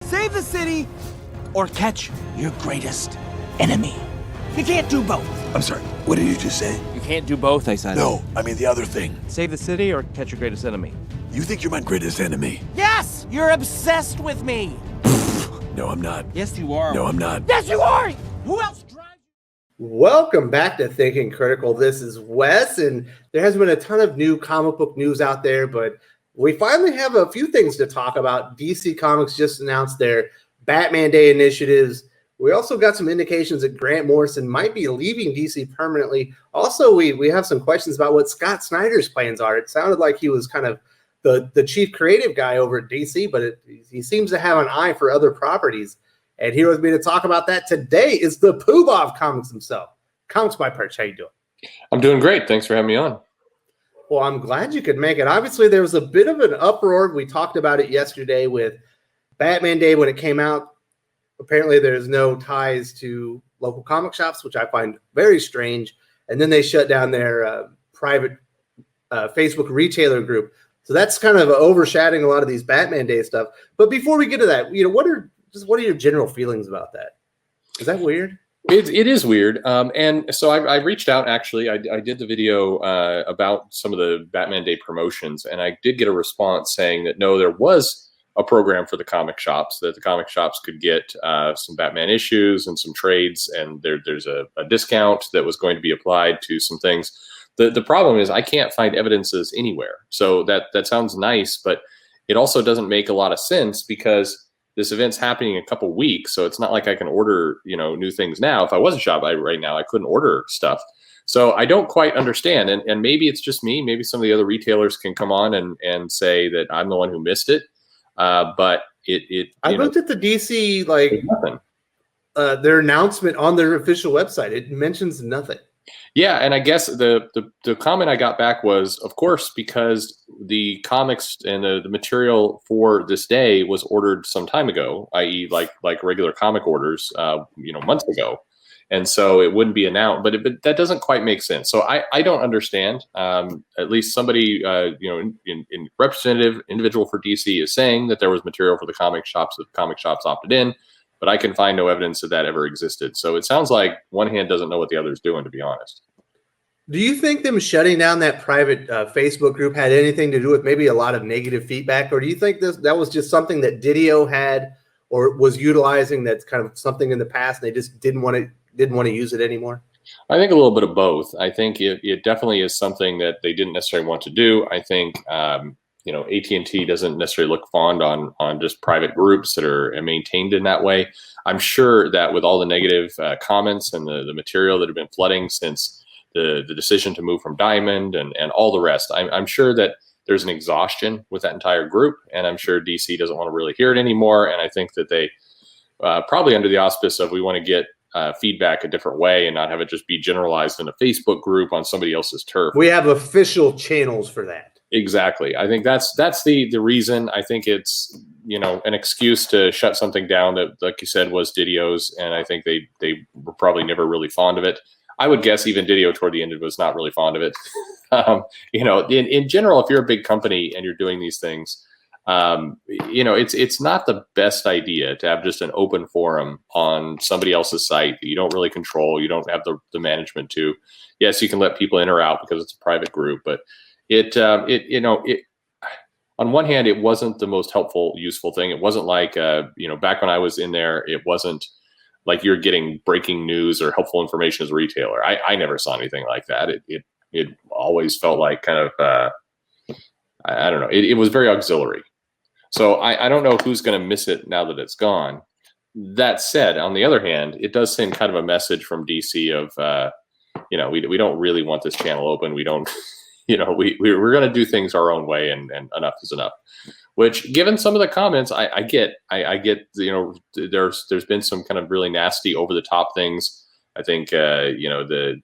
Save the city or catch your greatest enemy. You can't do both. I'm sorry, what did you just say? You can't do both, I said. No, I mean the other thing. Save the city or catch your greatest enemy. You think you're my greatest enemy? Yes! You're obsessed with me! No, I'm not. Yes, you are. No, I'm not. Yes, you are! Who else drives you? Welcome back to Thinking Critical. This is Wes, and there has been a ton of new comic book news out there, but we finally have a few things to talk about. DC Comics just announced their Batman Day initiatives. We also got some indications that Grant Morrison might be leaving DC permanently. Also, we have some questions about what Scott Snyder's plans are. It sounded like he was kind of the chief creative guy over at DC, but he seems to have an eye for other properties. And here with me to talk about that today is the Poobah of comics himself. Comics by Perch, how you doing? I'm doing great. Thanks for having me on. Well, I'm glad you could make it. Obviously, there was a bit of an uproar. We talked about it yesterday with Batman Day when it came out. Apparently, there's no ties to local comic shops, which I find very strange. And then they shut down their private Facebook retailer group. So that's kind of overshadowing a lot of these Batman Day stuff. But before we get to that, what are your general feelings about that? Is that weird? It is weird. And so I reached out, actually. I did the video about some of the Batman Day promotions, and I did get a response saying that, no, there was a program for the comic shops, that the comic shops could get some Batman issues and some trades, and there's a discount that was going to be applied to some things. The problem is I can't find evidences anywhere. So that sounds nice, but it also doesn't make a lot of sense because this event's happening in a couple weeks. So it's not like I can order, new things now. If I was a shop right now, I couldn't order stuff. So I don't quite understand. And maybe it's just me. Maybe some of the other retailers can come on and say that I'm the one who missed it. But I looked at the DC, nothing. Their announcement on their official website. It mentions nothing. Yeah, and I guess the comment I got back was, of course, because the comics and the material for this day was ordered some time ago, i.e., like regular comic orders, months ago, and so it wouldn't be announced. But that doesn't quite make sense. So I don't understand. At least somebody, in representative individual for DC is saying that there was material for the comic shops that the comic shops opted in. But I can find no evidence that ever existed. So it sounds like one hand doesn't know what the other is doing, to be honest. Do you think them shutting down that private Facebook group had anything to do with maybe a lot of negative feedback? Or do you think that was just something that Didio had or was utilizing that's kind of something in the past and they just didn't want to use it anymore? I think a little bit of both. I think it definitely is something that they didn't necessarily want to do. I think AT&T doesn't necessarily look fond on just private groups that are maintained in that way. I'm sure that with all the negative comments and the material that have been flooding since the decision to move from Diamond and all the rest, I'm sure that there's an exhaustion with that entire group, and I'm sure DC doesn't want to really hear it anymore. And I think that they probably under the auspice of we want to get feedback a different way and not have it just be generalized in a Facebook group on somebody else's turf. We have official channels for that. Exactly. I think that's the reason. I think it's, an excuse to shut something down that, like you said, was Didio's. And I think they were probably never really fond of it. I would guess even Didio toward the end was not really fond of it. In general, if you're a big company and you're doing these things, it's not the best idea to have just an open forum on somebody else's site that you don't really control. You don't have the management to. Yes, you can let people in or out because it's a private group, but it on one hand, it wasn't the most helpful, useful thing. It wasn't like, back when I was in there, it wasn't like you're getting breaking news or helpful information as a retailer. I never saw anything like that. It always felt like kind of, I don't know. It was very auxiliary. So I don't know who's going to miss it now that it's gone. That said, on the other hand, it does send kind of a message from DC of, we don't really want this channel open. We don't. We're going to do things our own way, and enough is enough. Which, given some of the comments, I get. There's been some kind of really nasty, over the top things. I think the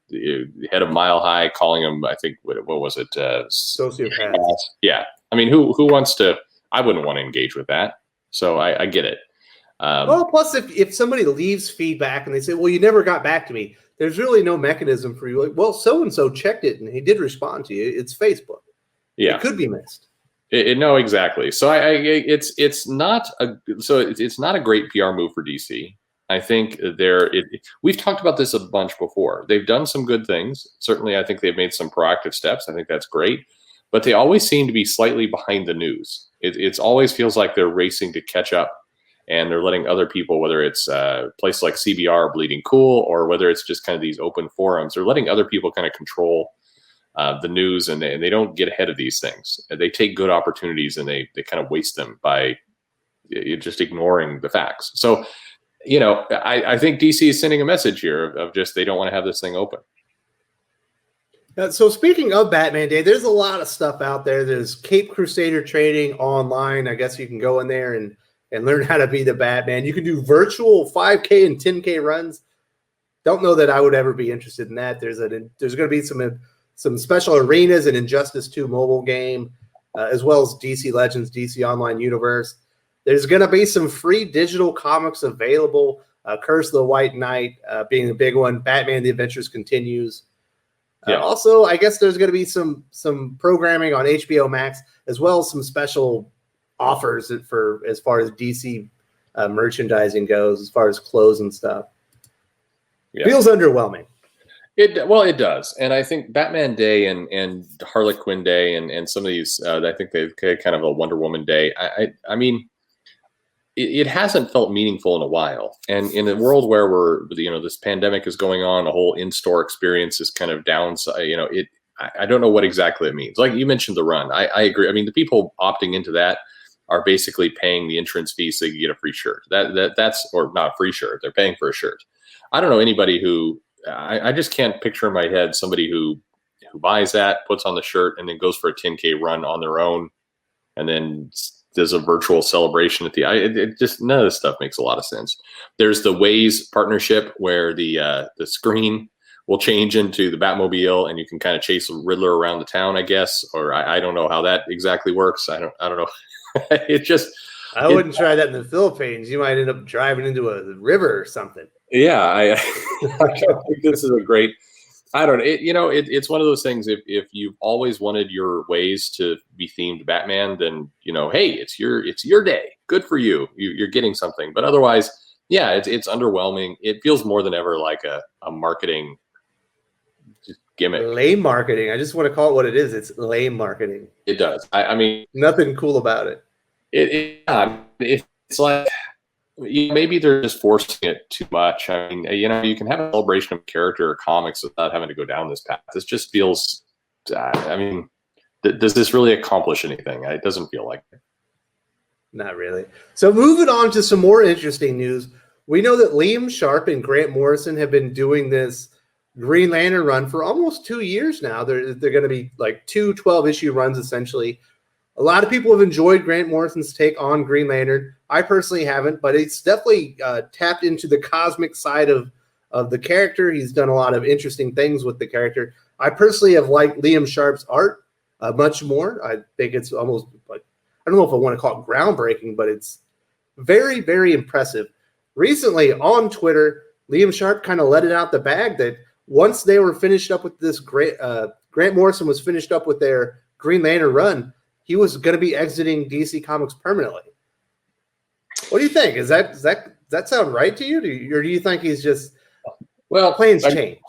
head of Mile High calling him, I think what was it? Sociopath. Yeah, I mean, who wants to? I wouldn't want to engage with that. So I get it. Plus, if somebody leaves feedback and they say, "Well, you never got back to me," there's really no mechanism for you. Like, well, so and so checked it and he did respond to you. It's Facebook. Yeah, it could be missed. No, exactly. So it's not a great PR move for DC. I think we've talked about this a bunch before. They've done some good things. Certainly, I think they've made some proactive steps. I think that's great. But they always seem to be slightly behind the news. It always feels like they're racing to catch up, and they're letting other people, whether it's places like CBR Bleeding Cool, or whether it's just kind of these open forums, they're letting other people kind of control the news, and they don't get ahead of these things. They take good opportunities and they kind of waste them by just ignoring the facts. So, I think DC is sending a message here of just they don't want to have this thing open. So speaking of Batman Day, there's a lot of stuff out there. There's Caped Crusader training online. I guess you can go in there and learn how to be the Batman. You can do virtual 5K and 10K runs. Don't know that I would ever be interested in that. There's going to be some special arenas and Injustice 2 mobile game, as well as DC Legends, DC Online Universe. There's going to be some free digital comics available. Curse of the White Knight being the big one. Batman: The Adventures Continues. Yeah. Also, I guess there's going to be some programming on HBO Max, as well as some special offers for as far as DC merchandising goes, as far as clothes and stuff. Yeah. Feels underwhelming. It does, and I think Batman Day and Harley Quinn Day and some of these, I think they've kind of a Wonder Woman Day. I mean, it hasn't felt meaningful in a while, and in a world where this pandemic is going on, a whole in-store experience is kind of downside. I don't know what exactly it means. Like you mentioned, the run. I agree. I mean, the people opting into that are basically paying the entrance fee so you can get a free shirt. That's or not a free shirt. They're paying for a shirt. I don't know anybody who. I just can't picture in my head somebody who buys that, puts on the shirt, and then goes for a 10K run on their own, and then does a virtual celebration at it just none of this stuff makes a lot of sense. There's the Waze partnership where the screen will change into the Batmobile, and you can kind of chase the Riddler around the town, I guess, or I don't know how that exactly works. I don't know. I wouldn't try that in the Philippines. You might end up driving into a river or something. Yeah, I think this is a great. I don't know. It's one of those things. If you've always wanted your Ways to be themed Batman, then hey, it's your day. Good for you. You're getting something. But otherwise, yeah, it's underwhelming. It feels more than ever like a marketing gimmick. Lame marketing. I just want to call it what it is. It's lame marketing. It does. I mean, nothing cool about it. It's like. Maybe they're just forcing it too much. I mean, you can have a celebration of character or comics without having to go down this path. This just feels, does this really accomplish anything? It doesn't feel like it. Not really. So moving on to some more interesting news. We know that Liam Sharp and Grant Morrison have been doing this Green Lantern run for almost 2 years now. They're going to be like 2 12-issue runs, essentially. A lot of people have enjoyed Grant Morrison's take on Green Lantern. I personally haven't, but it's definitely tapped into the cosmic side of the character. He's done a lot of interesting things with the character. I personally have liked Liam Sharp's art much more. I think it's almost like, I don't know if I want to call it groundbreaking, but it's very, very impressive. Recently on Twitter, Liam Sharp kind of let it out the bag that once they were finished up with this Grant Morrison was finished up with their Green Lantern run, he was going to be exiting DC Comics permanently. What do you think? Does that sound right to you? Or do you think he's just plans change?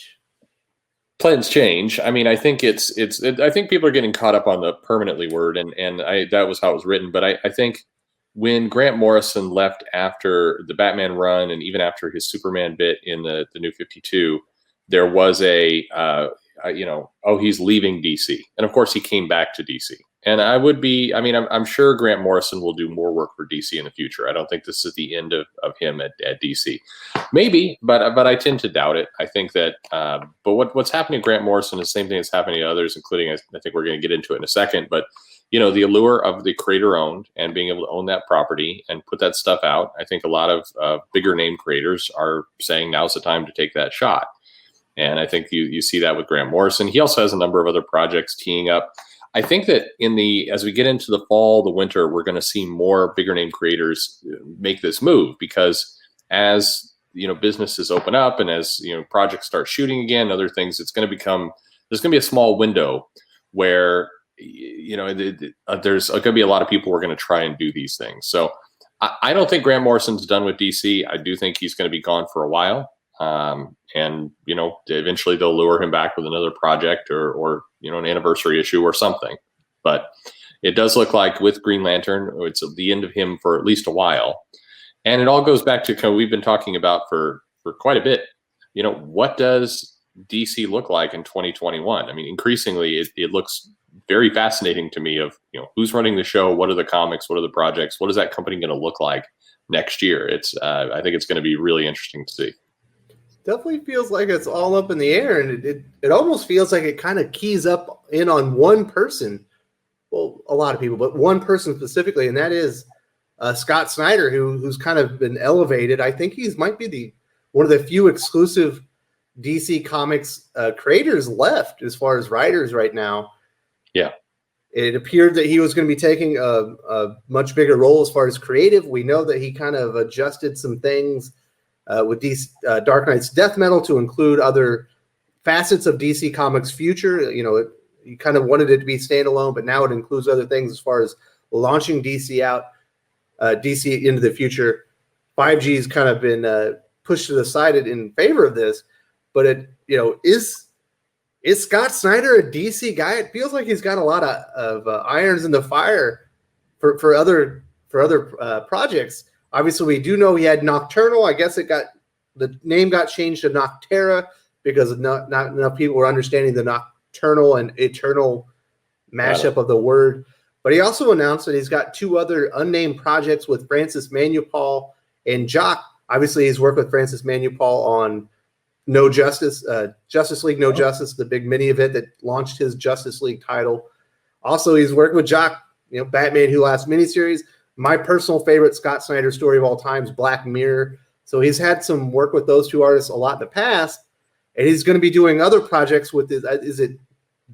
Plans change. I mean, I think I think people are getting caught up on the permanently word, and that was how it was written. But I think when Grant Morrison left after the Batman run, and even after his Superman bit in the New 52, there was he's leaving DC, and of course he came back to DC. And I'm sure Grant Morrison will do more work for DC in the future. I don't think this is the end of him at DC. Maybe, but I tend to doubt it. I think that, but what's happening to Grant Morrison is the same thing that's happening to others, including, I think we're going to get into it in a second, but the allure of the creator owned and being able to own that property and put that stuff out. I think a lot of bigger name creators are saying now's the time to take that shot. And I think you see that with Grant Morrison. He also has a number of other projects teeing up. I think that as we get into the fall, the winter, we're going to see more bigger name creators make this move, because as businesses open up and as projects start shooting again, other things, there's going to be a small window where there's going to be a lot of people who are going to try and do these things. So I don't think Grant Morrison's done with DC. I do think he's going to be gone for a while. And eventually they'll lure him back with another project or an anniversary issue or something. But it does look like with Green Lantern, it's the end of him for at least a while. And it all goes back to kind of we've been talking about for quite a bit. What does DC look like in 2021? I mean, increasingly, it looks very fascinating to me of, who's running the show, what are the comics, what are the projects, what is that company going to look like next year? I think it's going to be really interesting to see. Definitely feels like it's all up in the air, and it almost feels like it kind of keys up in on one person. Well, a lot of people, but one person specifically, and that is Scott Snyder, who's kind of been elevated. I think might be one of the few exclusive DC Comics creators left as far as writers right now. Yeah. It appeared that he was going to be taking a much bigger role as far as creative. We know that he kind of adjusted some things with DC, Dark Knight's Death Metal to include other facets of DC Comics' future. He kind of wanted it to be standalone, but now it includes other things as far as launching DC into the future. 5G's kind of been pushed to the side in favor of this, but is Scott Snyder a DC guy? It feels like he's got a lot of irons in the fire for other projects. Obviously, we do know he had Nocturnal. I guess the name got changed to Nocterra because not enough people were understanding the Nocturnal and Eternal mashup of the word. But he also announced that he's got 2 other unnamed projects with Francis Manupal and Jock. Obviously, he's worked with Francis Manupal on No Justice, Justice League No Justice, the big mini event that launched his Justice League title. Also, he's worked with Jock, Batman Who Laughs miniseries. My personal favorite Scott Snyder story of all time is Black Mirror. So he's had some work with those 2 artists a lot in the past, and he's going to be doing other projects with is it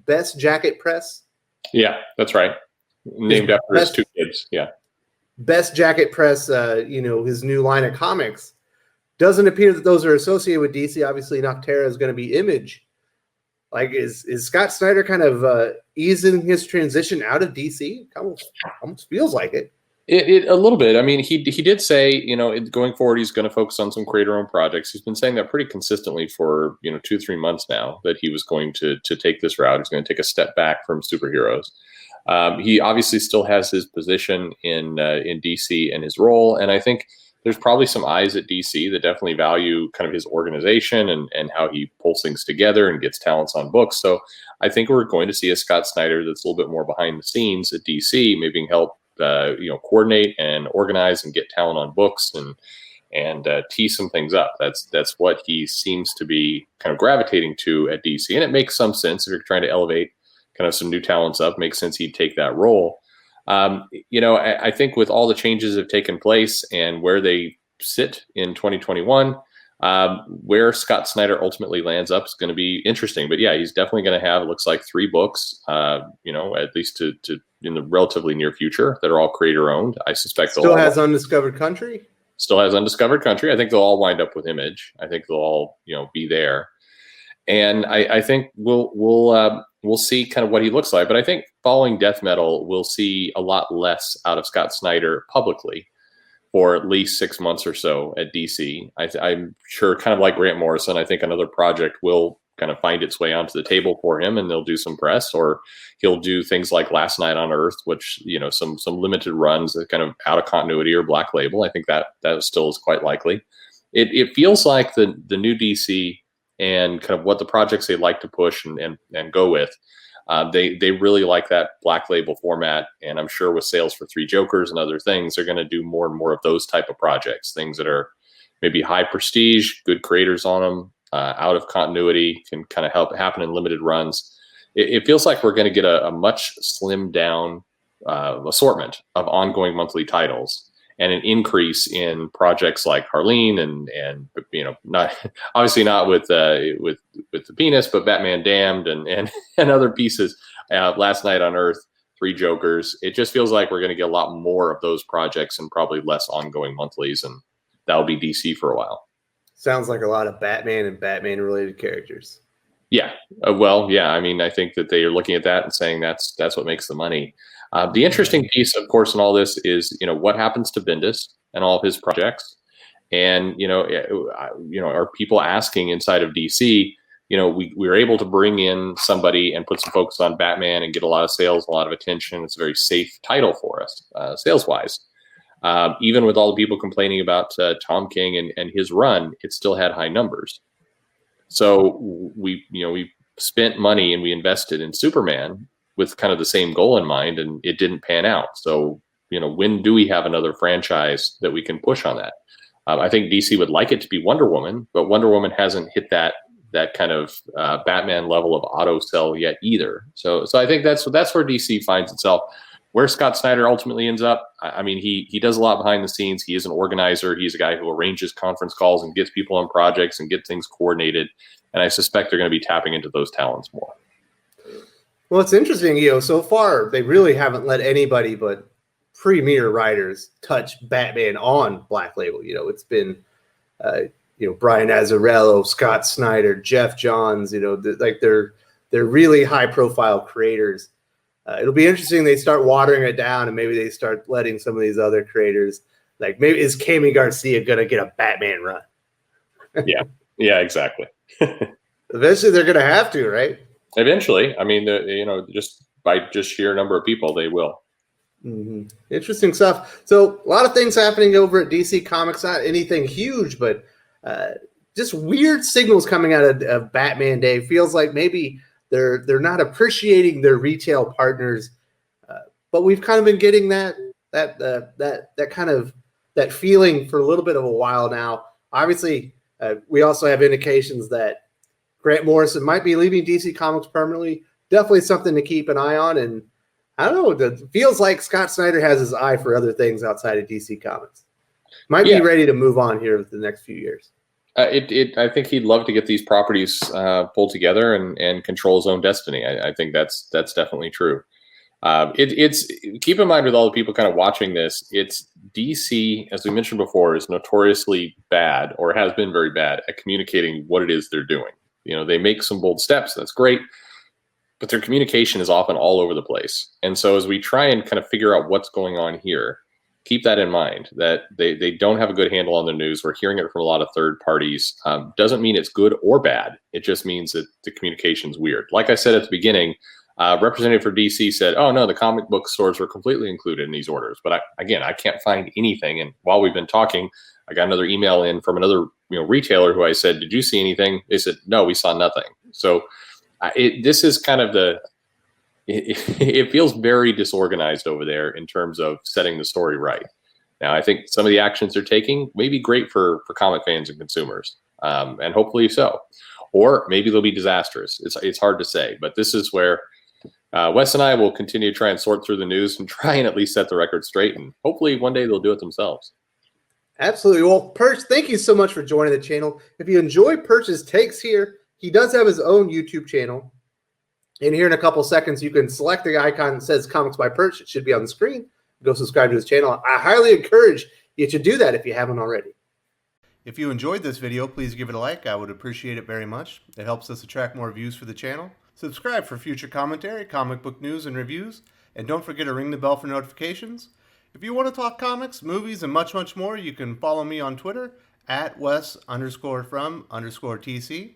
Best Jacket Press? Yeah, that's right. Named after his 2 kids. Yeah. Best Jacket Press, his new line of comics. Doesn't appear that those are associated with DC. Obviously, Nocterra is going to be Image. Like, is Scott Snyder kind of easing his transition out of DC? Almost feels like it. It a little bit. I mean, he did say, going forward, he's going to focus on some creator-owned projects. He's been saying that pretty consistently for 2-3 months now, that he was going to take this route. He's going to take a step back from superheroes. He obviously still has his position in DC and his role, and I think there's probably some eyes at DC that definitely value kind of his organization and how he pulls things together and gets talents on books. So I think we're going to see a Scott Snyder that's a little bit more behind the scenes at DC, maybe help coordinate and organize and get talent on books and tee some things up. That's what he seems to be kind of gravitating to at DC, and it makes some sense if you're trying to elevate kind of some new talents up. Makes sense he'd take that role. I think with all the changes that have taken place and where they sit in 2021, where Scott Snyder ultimately lands up is going to be interesting. But yeah, he's definitely going to have, it looks like 3 books, at least to in the relatively near future that are all creator owned. I suspect still has Undiscovered Country. Still has Undiscovered Country. I think they'll all wind up with Image. I think they'll all be there, and I think we'll see kind of what he looks like. But I think following Death Metal, we'll see a lot less out of Scott Snyder publicly for at least 6 months or so at DC. I'm sure, kind of like Grant Morrison, I think another project will kind of find its way onto the table for him, and they'll do some press, or he'll do things like Last Night on Earth, which, some limited runs that kind of out of continuity or Black Label. I think that still is quite likely. It feels like the new DC and kind of what the projects they like to push and go with. They really like that Black Label format, and I'm sure with sales for 3 Jokers and other things, they're going to do more and more of those type of projects, things that are maybe high prestige, good creators on them, out of continuity, can kind of help happen in limited runs. It feels like we're going to get a much slimmed down assortment of ongoing monthly titles, and an increase in projects like Harleen and not obviously not with the penis, but Batman Damned and other pieces. Last Night on Earth, 3 Jokers. It just feels like we're going to get a lot more of those projects and probably less ongoing monthlies, and that'll be DC for a while. Sounds like a lot of Batman and Batman related characters. Yeah. Well, yeah. I mean, I think that they are looking at that and saying that's what makes the money. The interesting piece, of course, in all this is, what happens to Bendis and all of his projects, and are people asking inside of DC? We were able to bring in somebody and put some focus on Batman and get a lot of sales, a lot of attention. It's a very safe title for us, sales wise. Even with all the people complaining about Tom King and his run, it still had high numbers. So we spent money and we invested in Superman with kind of the same goal in mind, and it didn't pan out. So, when do we have another franchise that we can push on that? I think DC would like it to be Wonder Woman, but Wonder Woman hasn't hit that kind of Batman level of auto sell yet either. So I think that's where DC finds itself. Where Scott Snyder ultimately ends up, I mean, he does a lot behind the scenes. He is an organizer. He's a guy who arranges conference calls and gets people on projects and gets things coordinated. And I suspect they're going to be tapping into those talents more. Well, it's interesting, so far they really haven't let anybody but premier writers touch Batman on Black Label. It's been, Brian Azzarello, Scott Snyder, Jeff Johns, they're really high profile creators. It'll be interesting. They start watering it down, and maybe they start letting some of these other creators, like maybe is Kami Garcia going to get a Batman run? Yeah, exactly. Eventually, they're going to have to, right? Eventually, I mean, just by sheer number of people, they will. Mm-hmm. Interesting stuff. So a lot of things happening over at DC Comics. Not anything huge, but just weird signals coming out of Batman Day. Feels like maybe they're not appreciating their retail partners, but we've kind of been getting that kind of that feeling for a little bit of a while now. Obviously, we also have indications that Grant Morrison might be leaving DC Comics permanently. Definitely something to keep an eye on. And I don't know, it feels like Scott Snyder has his eye for other things outside of DC Comics. Might be ready to move on here for the next few years. I think he'd love to get these properties pulled together and control his own destiny. I think that's definitely true. It's keep in mind with all the people kind of watching this, it's DC, as we mentioned before, is notoriously bad or has been very bad at communicating what it is they're doing. They make some bold steps. That's great. But their communication is often all over the place. And so as we try and kind of figure out what's going on here, keep that in mind, that they don't have a good handle on the news. We're hearing it from a lot of third parties. Doesn't mean it's good or bad. It just means that the communication's weird. Like I said at the beginning, representative for DC said, oh, no, the comic book stores were completely included in these orders. But I can't find anything. And while we've been talking, I got another email in from another retailer who I said, did you see anything? They said, no, we saw nothing. So this is kind of it feels very disorganized over there in terms of setting the story right. Now, I think some of the actions they're taking may be great for comic fans and consumers, and hopefully so. Or maybe they'll be disastrous. It's hard to say. But this is where Wes and I will continue to try and sort through the news and try and at least set the record straight. And hopefully one day they'll do it themselves. Absolutely. Well, Perch, thank you so much for joining the channel. If you enjoy Perch's takes here, he does have his own YouTube channel. And here in a couple seconds, you can select the icon that says Comics by Perch. It should be on the screen. Go subscribe to his channel. I highly encourage you to do that if you haven't already. If you enjoyed this video, please give it a like. I would appreciate it very much. It helps us attract more views for the channel. Subscribe for future commentary, comic book news, and reviews. And don't forget to ring the bell for notifications. If you want to talk comics, movies, and much, much more, you can follow me on Twitter at Wes_from_TC.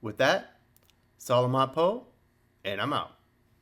With that, Salamat Po, and I'm out.